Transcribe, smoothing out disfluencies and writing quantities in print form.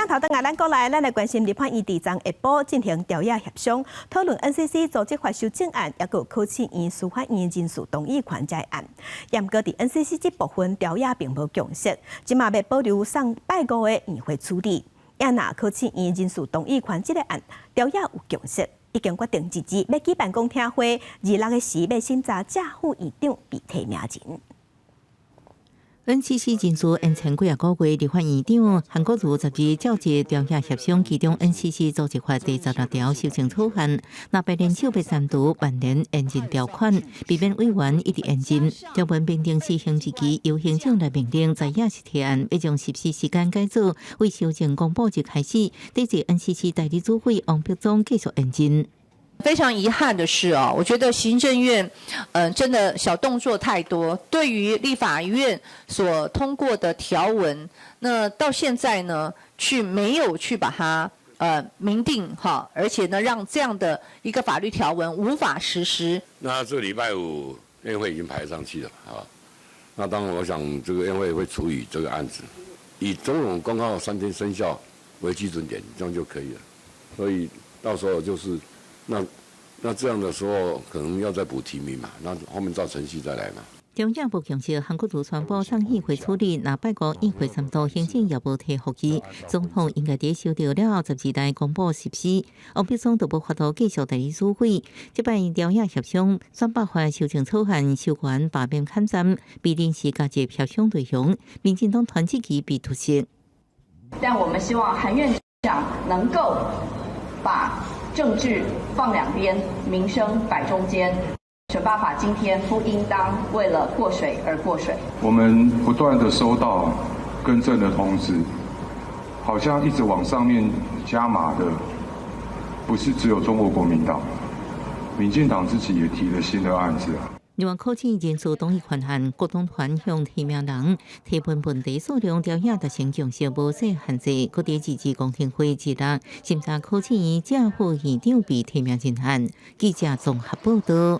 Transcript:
头等下咱过来，咱来关心立法院第昨下晡进行调解协商，讨论 NCC 组织法修正案，也有考试院司法院人事同意权这案。严格伫 NCC 这部分调解并无共识，即马要保留上拜五的院会处理。也若考试院人事同意权这个案调解有共识，已经决定日子要举办公听会，26个时要审查正副院长被提名人。NCC 人事延前几个月，立法院长韩国瑜10日召集调解协商，其中 NCC 组织法第16条修正草案，若白人手被删除万年延任条款，避免委员一直延任。条文明定施行日期由行政来命令，在也是提案要将实施时间改组，为修正公布日开始，对至 NCC 代理主委王必忠继续延任。非常遗憾的是我觉得行政院，真的小动作太多。对于立法院所通过的条文，那到现在呢，没有去把它明定而且呢，让这样的一个法律条文无法实施。那这礼拜五院会已经排上去了那当然，我想这个院会会处理这个案子，以总统公告3天生效为基准点，这样就可以了。所以到时候就是。那这样的时候，可能要再补提名嘛，那后面照程序再来嘛。中央部强调，韩国瑜宣布上议会处理，若拜五议会3度行政业务提复议，总统应该在收到了12日公布实施。王必忠就无法度继续代理主委，这摆调解协商选罢法修正草案授权罢免砍斩，必定是加入协商对象。民进党团结期被突袭。但我们希望韩院长能够把政治放两边，民生摆中间。选罢法今天不应当为了过水而过水。我们不断的收到更正的通知，好像一直往上面加码的，不是只有中国国民党，民进党自己也提了新的案子另外，考试人事同意权限，国党团向提名人提问问题数量调解达成共识无设限制。各地自治公听会日审查考试院正副院长被提名人案。记者综合报道。